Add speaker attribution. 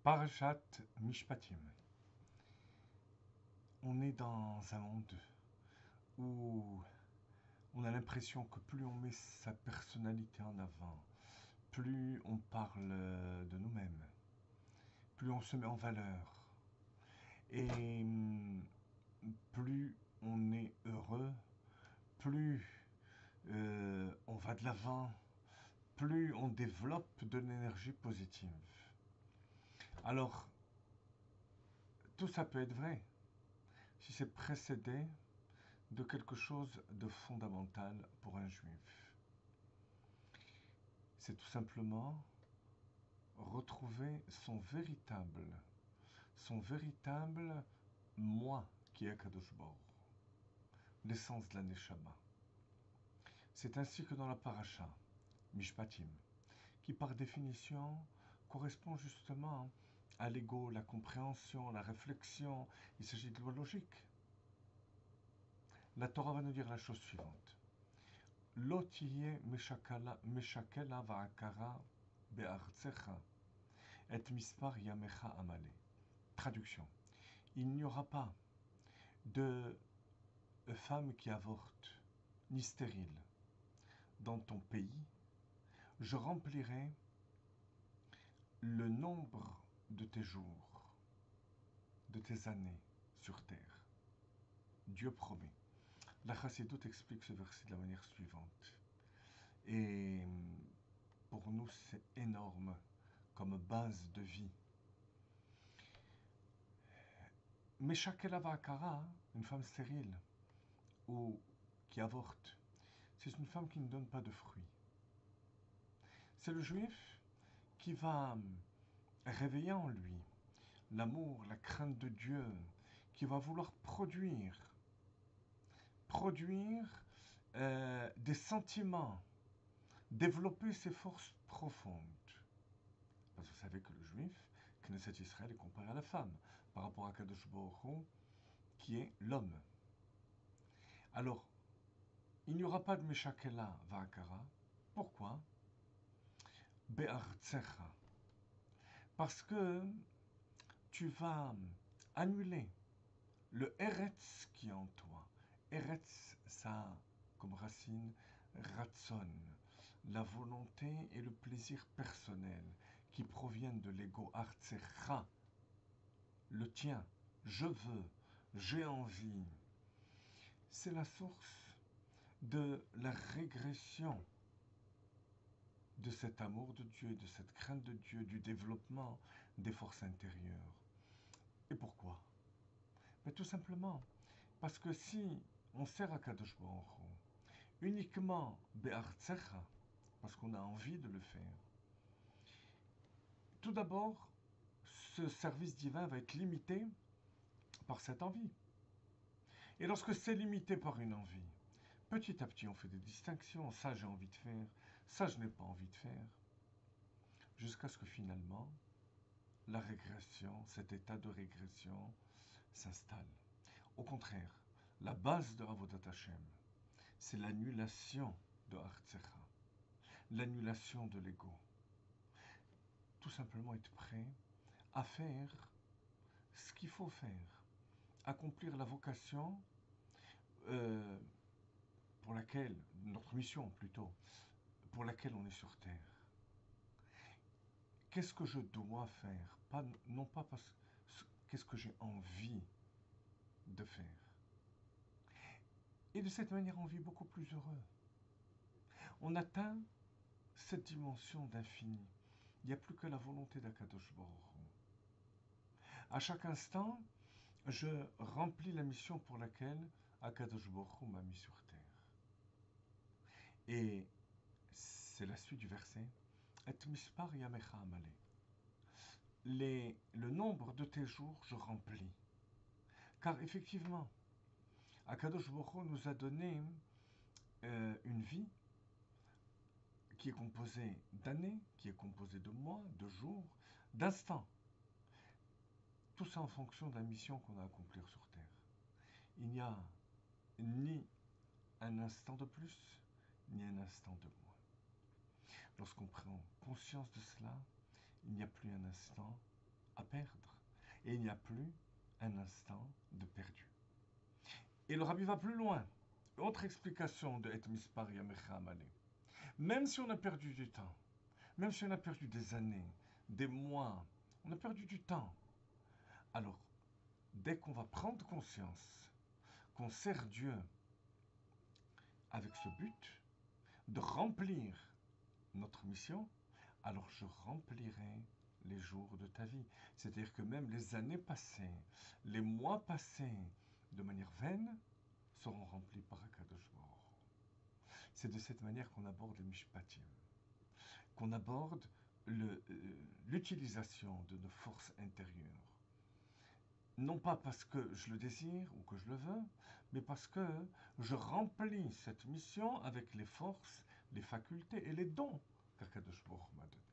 Speaker 1: Parashat Mishpatim. On est dans un monde où on a l'impression que plus on met sa personnalité en avant, plus on parle de nous-mêmes, plus on se met en valeur, et plus on est heureux, plus on va de l'avant, plus on développe de l'énergie positive. Alors, tout ça peut être vrai si c'est précédé de quelque chose de fondamental pour un juif. C'est tout simplement retrouver son véritable moi qui est Kadosh Baruch, l'essence de la Neshama. C'est ainsi que dans la paracha, Mishpatim, qui par définition correspond justement à l'ego, la compréhension, la réflexion, il s'agit de loi logique. La Torah va nous dire la chose suivante. Lo tiyeh meshakela va'akara be'artsecha et mispar yamecha amale. Traduction. Il n'y aura pas de femme qui avorte, ni stérile, dans ton pays. Je remplirai le nombre de tes jours, de tes années sur terre. Dieu promet. La Chassidoute explique ce verset de la manière suivante. Et pour nous, c'est énorme comme base de vie. Meshakela va'akara, une femme stérile ou qui avorte, c'est une femme qui ne donne pas de fruits. C'est le juif qui va réveiller en lui l'amour, la crainte de Dieu, qui va vouloir produire des sentiments, développer ses forces profondes. Parce que vous savez que le juif, Knesset Israël, est comparé à la femme, par rapport à Kadosh Baruch Hu, qui est l'homme. Alors, il n'y aura pas de Meshakela Va'akara. Pourquoi? Be'artsecha. Parce que tu vas annuler le Eretz qui est en toi. Eretz, ça a comme racine Ratson, la volonté et le plaisir personnel qui proviennent de l'ego Artsecha, le tien, je veux, j'ai envie. C'est la source de la régression de cet amour de Dieu, de cette crainte de Dieu, du développement des forces intérieures. Et pourquoi? Mais tout simplement parce que si on sert à Kadosh Baruch Hu uniquement be'artsecha, parce qu'on a envie de le faire, tout d'abord, ce service divin va être limité par cette envie. Et lorsque c'est limité par une envie, petit à petit on fait des distinctions, ça j'ai envie de faire, ça je n'ai pas envie de faire, jusqu'à ce que finalement, la régression, cet état de régression s'installe. Au contraire, la base de Avodat Hashem, c'est l'annulation de Artsecha, l'annulation de l'ego. Tout simplement être prêt à faire ce qu'il faut faire, accomplir la vocation pour laquelle, notre mission plutôt, pour laquelle on est sur Terre. Qu'est-ce que je dois faire? Non pas parce qu'est-ce que j'ai envie de faire. Et de cette manière, on vit beaucoup plus heureux. On atteint cette dimension d'infini. Il n'y a plus que la volonté d'Akadosh Baruch Hu. À chaque instant, je remplis la mission pour laquelle Akadosh Baruch Hu m'a mis sur terre. Et c'est la suite du verset. Et mispar yamecha amale. Le nombre de tes jours, je remplis. Car effectivement, Akadosh Baruch Hu nous a donné une vie qui est composée d'années, qui est composée de mois, de jours, d'instants. Tout ça en fonction de la mission qu'on a à accomplir sur Terre. Il n'y a ni un instant de plus, ni un instant de moins. Lorsqu'on prend conscience de cela, il n'y a plus un instant à perdre. Et il n'y a plus un instant de perdu. Et le Rabbi va plus loin. Autre explication de Et Mispar Yamecha Amalé. Même si on a perdu du temps, même si on a perdu des années, des mois, on a perdu du temps. Alors, dès qu'on va prendre conscience qu'on sert Dieu avec ce but de remplir notre mission, alors je remplirai les jours de ta vie. C'est-à-dire que même les années passées, les mois passés de manière vaine seront remplis par Akadosh Baruch Hu. C'est de cette manière qu'on aborde les Mishpatim, qu'on aborde l'utilisation de nos forces intérieures. Non pas parce que je le désire ou que je le veux, mais parce que je remplis cette mission avec les forces, les facultés et les dons qu'Akadosh Baruch Hu m'a donnés.